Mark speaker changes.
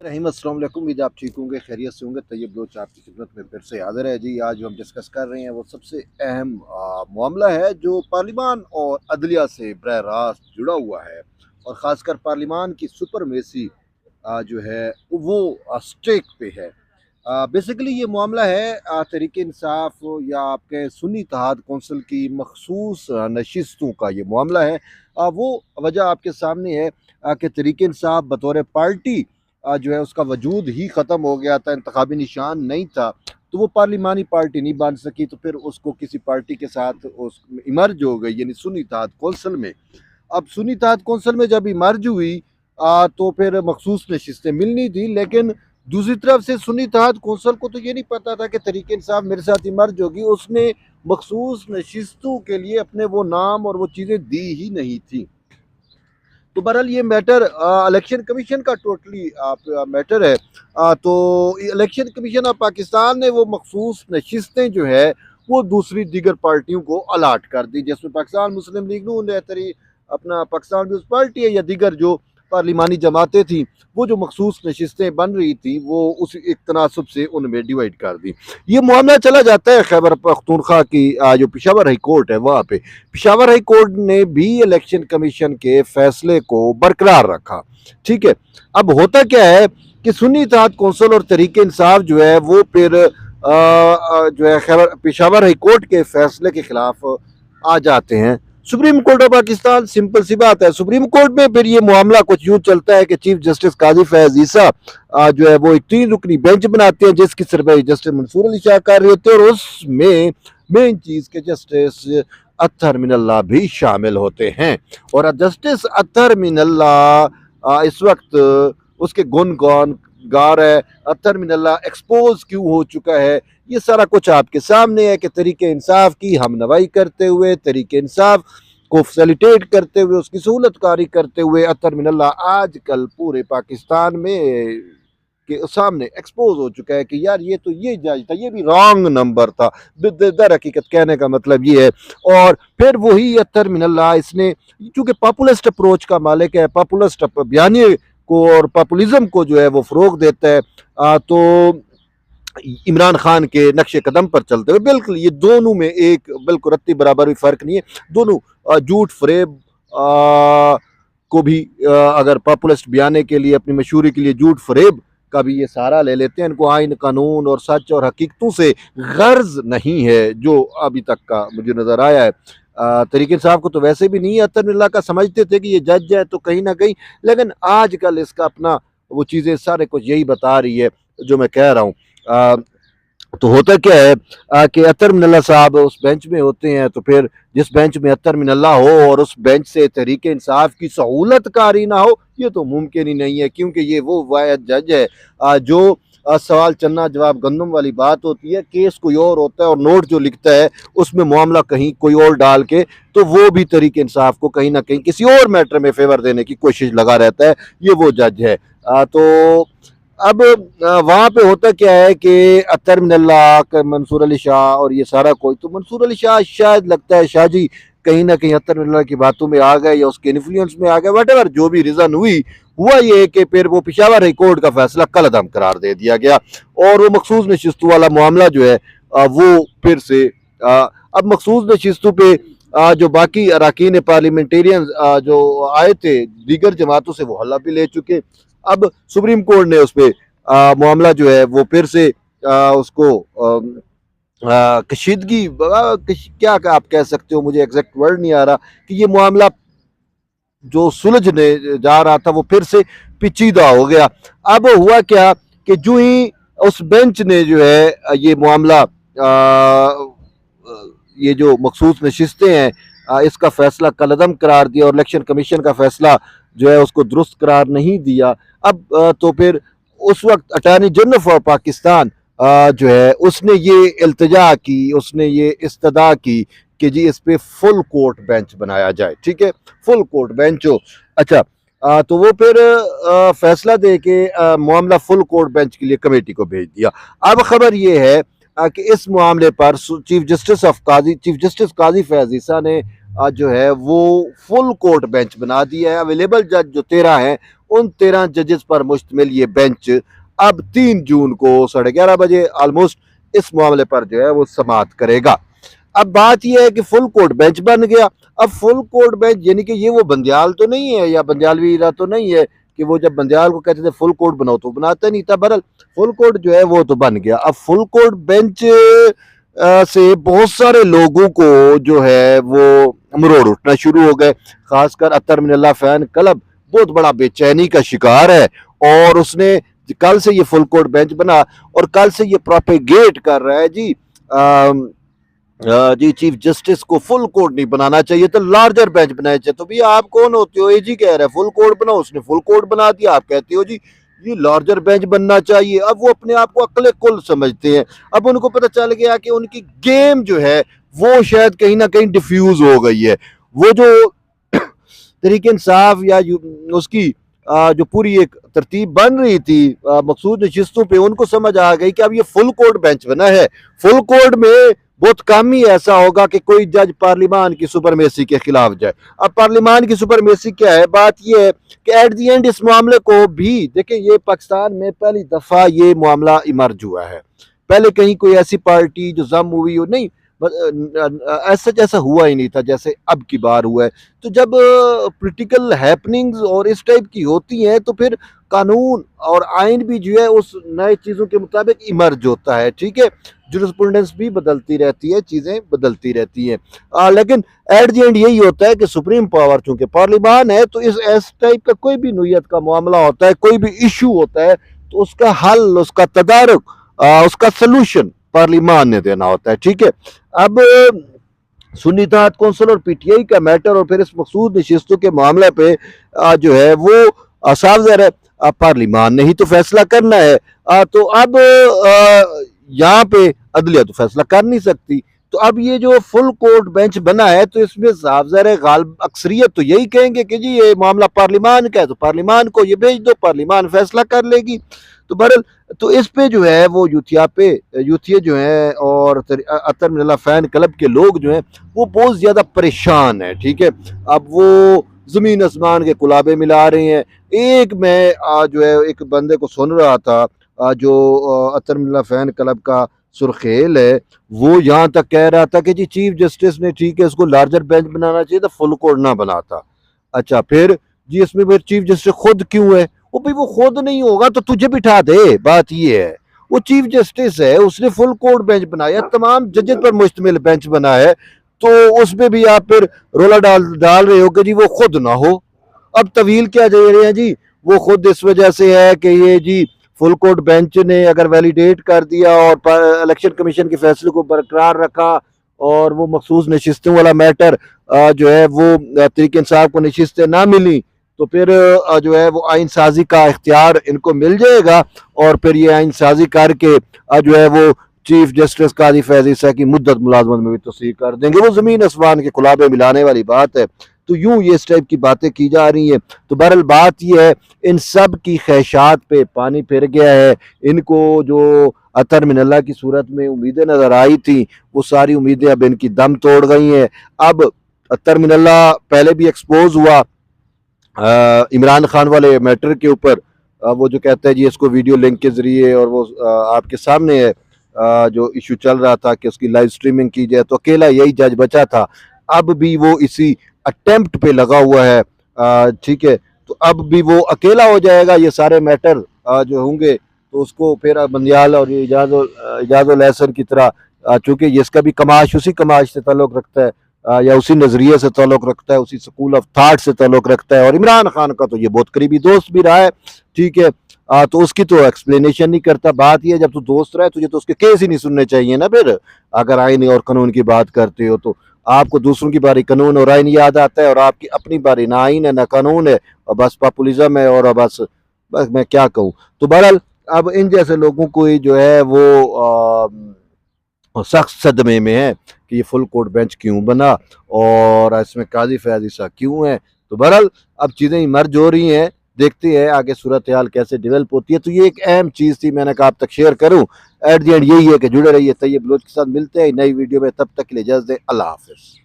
Speaker 1: रहीम अस्सलाम वालेकुम। उम्मीद आप ठीक होंगे, खैरियत से होंगे। तैयब बलोच आपकी खिदमत में फिर से हाजिर है जी। आज जो हम डिस्कस कर रहे हैं वो सबसे अहम मामला है जो पार्लिमान और अदलिया से बरह रास्त जुड़ा हुआ है, और ख़ासकर पार्लिमान की सुपरमेसी जो है वो स्टेक पे है। बेसिकली ये मामला है तहरीक इंसाफ या आपके सुन्नी इत्तेहाद कौंसिल की मखसूस नशिस्तों का ये मामला है। वो वजह आपके सामने है कि तहरीक इंसाफ बतौर पार्टी जो है उसका वजूद ही ख़त्म हो गया था, इंतखाबी निशान नहीं था, तो वो पार्लिमानी पार्टी नहीं बन सकी, तो फिर उसको किसी पार्टी के साथ उस इमर्ज हो गई, यानी सुन्नी इत्तेहाद कौंसिल में। अब सुन्नी इत्तेहाद कौंसिल में जब इमर्ज हुई तो फिर मखसूस नशिस्तें मिलनी थी, लेकिन दूसरी तरफ से सुन्नी इत्तेहाद कौंसिल को तो ये नहीं पता था कि तहरीक इंसाफ मेरे साथ इमर्ज होगी। उसने मखसूस नशिस्तों के लिए अपने वो नाम और वो चीज़ें दी ही नहीं थी। तो बहरहाल ये मैटर इलेक्शन कमीशन का टोटली मैटर है। तो इलेक्शन कमीशन ऑफ पाकिस्तान ने वो मखसूस नशिस्तें जो है वो दूसरी दीगर पार्टियों को अलाट कर दी, जिसमें पाकिस्तान मुस्लिम लीग नून तरी अपना पाकिस्तान पीपल्स पार्टी है या दीगर जो पार्लिमानी जमातें थी, वो जो मखसूस नशिस्तें बन रही थी वो उस एक तनासब से उनमें डिवाइड कर दी। ये मामला चला जाता है खैबर पख्तूनख्वा की जो पेशावर हाई कोर्ट है वहाँ पे। पेशावर हाई कोर्ट ने भी इलेक्शन कमीशन के फैसले को बरकरार रखा। ठीक है, अब होता क्या है कि सुन्नी इत्तेहाद कौंसिल और तहरीक इंसाफ जो है वो फिर जो है खैबर पेशावर हाई कोर्ट के फैसले के खिलाफ आ जाते हैं supreme court of Pakistan. Simple सी बात है, सुप्रीम कोर्ट में फिर ये मामला कुछ यूं चलता है कि चीफ जस्टिस काजी फैज ईसा जो है वो एक 3 रुकनी बेंच बनाते हैं, जिसकी सरबराही जस्टिस मंसूर अली शाह कर रहे होते हैं, और उसमें मेन चीज के जस्टिस अत्तर मिनल्ला भी शामिल होते हैं। और जस्टिस अत्तर मिनल्ला इस वक्त उसके गुण गौन गा रहा है। अत्तर मिनल्ला एक्सपोज क्यों हो चुका है, ये सारा कुछ आपके सामने है कि तरीके इंसाफ की हमनवाई करते हुए, तरीके इंसाफ को फैसिलिटेट करते हुए, उसकी सहूलतकारी करते हुए अत्तर मिनल्ला आजकल पूरे पाकिस्तान में के सामने एक्सपोज हो चुका है कि यार ये तो ये जज था, ये भी रॉन्ग नंबर था। दर हकीकत कहने का मतलब ये है। और फिर वही अत्तर मिनल्ला इसने चूंकि पॉपुलिस्ट अप्रोच का मालिक है, पॉपुलिस्ट बयानी को और पॉपुलिज्म को जो है वो फरोग देता है, तो इमरान खान के नक्शे कदम पर चलते हुए बिल्कुल ये दोनों में एक बिल्कुल रत्ती बराबर भी फर्क नहीं है। दोनों झूठ फरेब को भी अगर पॉपुलिस्ट बयाने के लिए, अपनी मशहूरी के लिए झूठ फरेब का भी ये सहारा ले लेते हैं। इनको आइन कानून और सच और हकीकतों से गर्ज नहीं है, जो अभी तक का मुझे नजर आया है। तरीक इंसाफ को तो वैसे भी नहीं है, अत्तर मिल्ला का समझते थे कि ये जज है तो कहीं ना कहीं, लेकिन आजकल इसका अपना वो चीज़ें सारे कुछ यही बता रही है जो मैं कह रहा हूँ। तो होता क्या है कि अत्तर मिनल्ला साहब उस बेंच में होते हैं, तो फिर जिस बेंच में अत्तर मिनल्ला हो और उस बेंच से तहरीक इंसाफ की सहूलतकारी ना हो, ये तो मुमकिन ही नहीं है, क्योंकि ये वो वाहिद जज है जो सवाल चन्ना जवाब गंदम वाली बात होती है, केस कोई और होता है और नोट जो लिखता है उसमें मामला कहीं कोई और डाल के, तो वो भी तहरीक इंसाफ को कहीं ना कहीं किसी और मैटर में फेवर देने की कोशिश लगा रहता है। ये वो जज है। तो अब वहाँ पे होता क्या है कि अत्तर मिनल्ला, मंसूर अली शाह और ये सारा कोई, तो मंसूर अली शाह शायद लगता है शाह जी कहीं ना कहीं अत्तर मिनल्ला की बातों में आ गए या उसके इन्फ्लुएंस में आ गए, वट एवर जो भी रीज़न हुई, हुआ ये कि फिर वो पेशावर हाई कोर्ट का फैसला कल अदम करार दे दिया गया, और वो मखसूस नशिस्तों वाला मामला जो है वो फिर से अब मखसूस नशिस्तों पे जो बाकी अरकान पार्लियामेंटेरियन जो आए थे दीगर जमातों से, वो हल्ला भी ले चुके। अब सुप्रीम कोर्ट ने उस पर मामला जो है वो फिर से उसको कशीदगी क्या आप कह सकते हो, मुझे एग्जैक्ट वर्ड नहीं आ रहा, कि ये मामला जो सुलझने जा रहा था वो फिर से पेचीदा हो गया। अब हुआ क्या कि जो ही उस बेंच ने जो है ये मामला ये जो मखसूस नशिस्तें हैं इसका फैसला कलअदम करार दिया और इलेक्शन कमीशन का फैसला जो है उसको दुरुस्त करार नहीं दिया। अब तो फिर उस वक्त अटॉर्नी जनरल फॉर पाकिस्तान जो है उसने ये इल्तिजा की, उसने ये इस्तदा की कि जी इस पे फुल कोर्ट बेंच बनाया जाए। ठीक है, फुल कोर्ट बेंच हो। अच्छा, तो वो फिर फैसला दे के मामला फुल कोर्ट बेंच के लिए कमेटी को भेज दिया। अब खबर ये है कि इस मामले पर चीफ जस्टिस काजी फैज ईसा ने जो है वो फुल कोर्ट बेंच बना दिया है। अवेलेबल जज जो 13 हैं, उन 13 जजेस पर मुश्तमिल ये बेंच अब 3 जून को 11:30 बजे ऑलमोस्ट इस मामले पर जो है वो समाअत करेगा। अब बात यह है कि फुल कोर्ट बेंच बन गया। अब फुल कोर्ट बेंच यानी कि ये वो बंदियाल तो नहीं है या बंदियालवी इरा तो नहीं है कि वो जब बंदियाल को कहते थे फुल कोर्ट बनाओ तो बनाता नहीं था। बहरहाल फुल कोर्ट जो है वो तो बन गया। अब फुल कोर्ट बेंच से बहुत सारे लोगों को जो है वो मरोड़ उठना शुरू हो गए। खासकर अतर मिनल्ला फैन क्लब बहुत बड़ा बेचैनी का शिकार है और उसने कल से ये फुल कोर्ट बेंच बना और कल से ये प्रोपेगेट कर रहा है जी चीफ जस्टिस को फुल कोर्ट नहीं बनाना चाहिए तो लार्जर बेंच बनाना चाहिए। तो भैया आप कौन होते हो? एजी कह रहा है फुल कोर्ट बनाओ, उसने फुल कोर्ट बना दिया, आप कहते हो जी ये लार्जर बेंच बनना चाहिए। अब वो अपने आप को अक्ल कुल समझते हैं। अब उनको पता चल गया कि उनकी गेम जो है वो शायद कहीं ना कहीं डिफ्यूज हो गई है। वो जो तरीके इंसाफ या उसकी जो पूरी एक तरतीब बन रही थी मकसूद नशिस्तों पे, उनको समझ आ गई कि अब ये फुल कोर्ट बेंच बना है। फुल कोर्ट में बहुत कम ही ऐसा होगा कि कोई जज पार्लिमान की सुपरमेसी के खिलाफ जाए। अब पार्लिमान की सुपरमेसी क्या है? बात यह है कि एट दी एंड इस मामले को भी देखें, ये पाकिस्तान में पहली दफा ये मामला इमर्ज हुआ है। पहले कहीं कोई ऐसी पार्टी जो जम हुई हो नहीं, ऐसा जैसा हुआ ही नहीं था जैसे अब की बार हुआ है। तो जब पॉलिटिकल हैपनिंग्स और इस टाइप की होती हैं तो फिर कानून और आइन भी जो है उस नए चीज़ों के मुताबिक इमर्ज होता है। ठीक है, जुरिस्प्रूडेंस भी बदलती रहती है, चीज़ें बदलती रहती हैं। लेकिन एट द एंड यही होता है कि सुप्रीम पावर चूंकि पार्लिमान है तो इस टाइप का कोई भी नोयत का मामला होता है, कोई भी इशू होता है तो उसका हल, उसका तदारुक, उसका सलूशन पार्लिमान ने देना होता है। ठीक है, अब सुन्नी इत्तेहाद कौंसिल और पीटीआई का मैटर और फिर इस मकसूद नशिस्तों के मामले पे जो है वो साफ ज़ाहिर है पार्लिमान ने ही तो फैसला करना है। तो अब यहाँ पे अदलिया तो फैसला कर नहीं सकती। तो अब ये जो फुल कोर्ट बेंच बना है तो इसमें साफ ज़ाहिर है गालिब अक्सरियत तो यही कहेंगे कि जी ये मामला पार्लिमान का है तो पार्लिमान को ये भेज दो, पार्लिमान फैसला कर लेगी। तो बहरहाल तो इस पे जो है वो यूथिया जो है और अतर मिनल्ला फैन क्लब के लोग जो हैं वो बहुत ज़्यादा परेशान है। ठीक है, अब वो ज़मीन आसमान के कुलाबे मिला रहे हैं। एक मैं जो है एक बंदे को सुन रहा था जो अतर मिनल्ला फैन क्लब का सुरखेल है, वो यहाँ तक कह रहा था कि जी चीफ जस्टिस ने ठीक है इसको लार्जर बेंच बनाना चाहिए था, फुल कोर्ट ना बनाता। अच्छा, फिर जी इसमें फिर चीफ जस्टिस खुद क्यों है? वो भाई वो खुद नहीं होगा तो तुझे बिठा दे। बात ये है वो चीफ जस्टिस है, उसने फुल कोर्ट बेंच बनाया, तमाम जजेस पर मुश्तमिल बेंच बना है, तो उसमें भी आप फिर रोला डाल रहे हो कि जी वो खुद ना हो। अब तवील क्या दे रहे हैं जी? वो खुद इस वजह से है कि ये जी फुल कोर्ट बेंच ने अगर वैलिडेट कर दिया और इलेक्शन कमीशन के फैसले को बरकरार रखा और वो मखसूस नशिस्तों वाला मैटर जो है वो तरीके इंसाफ को नशिस्तें ना मिली तो फिर जो है वो आइन साजी का इख्तियार इनको मिल जाएगा और फिर ये आइन साजी करके जो है वो चीफ जस्टिस काजी फैज ईसा की मुद्दत मुलाजमत में भी तस्दीर कर देंगे। वो ज़मीन आसमान के खुलाबे मिलाने वाली बात है। तो यूं ये इस टाइप की बातें की जा रही हैं। तो बहरहाल बात यह है इन सब की ख्वाहिशात पे पानी फिर गया है। इनको जो अतर मिनल्ला की सूरत में उम्मीदें नज़र आई थी वो सारी उम्मीदें अब इनकी दम तोड़ गई हैं। अब अतर मिनल्ला पहले भी एक्सपोज हुआ इमरान खान वाले मैटर के ऊपर, वो जो कहता है जी इसको वीडियो लिंक के ज़रिए, और वो आपके सामने है जो इशू चल रहा था कि उसकी लाइव स्ट्रीमिंग की जाए, तो अकेला यही जज बचा था। अब भी वो इसी अटेम्प्ट पे लगा हुआ है। ठीक है, तो अब भी वो अकेला हो जाएगा। ये सारे मैटर जो होंगे तो उसको फिर बंदियाल और ये इजाज़ुल एहसन की तरह चूँकि इसका भी कमाश उसी कमाश से ताल्लुक़ रखता है या उसी नज़रिए से ताल्लुक़ रखता है, उसी स्कूल ऑफ थाट से ताल्लुक़ रखता है, और इमरान खान का तो ये बहुत करीबी दोस्त भी रहा है। ठीक है, तो उसकी तो एक्सप्लेनेशन नहीं करता। बात ये जब तू दोस्त रहा है तुझे तो उसके केस ही नहीं सुनने चाहिए ना। फिर अगर आइन और कानून की बात करते हो तो आपको दूसरों की बारी कानून और आइन याद आता है और आपकी अपनी बारी ना आइन है ना कानून है और बस पॉपुलिज्म है और बस मैं क्या कहूँ। तो बहरहाल अब इन जैसे लोगों को ही जो है वो सख्त सदमे में है कि ये फुल कोर्ट बेंच क्यों बना और इसमें काजी फैज ईसा क्यों है। तो बहरहाल अब चीज़ें इमर्ज हो रही हैं, देखते हैं आगे सूरत हाल कैसे डेवलप होती है। तो ये एक अहम चीज़ थी, मैंने कहा आप तक शेयर करूं। एट द एंड यही है कि जुड़े रहिए तैयब बलोच के साथ। मिलते हैं नई वीडियो में, तब तक के लिए इजाज़त दें। अल्लाह हाफ़िज़।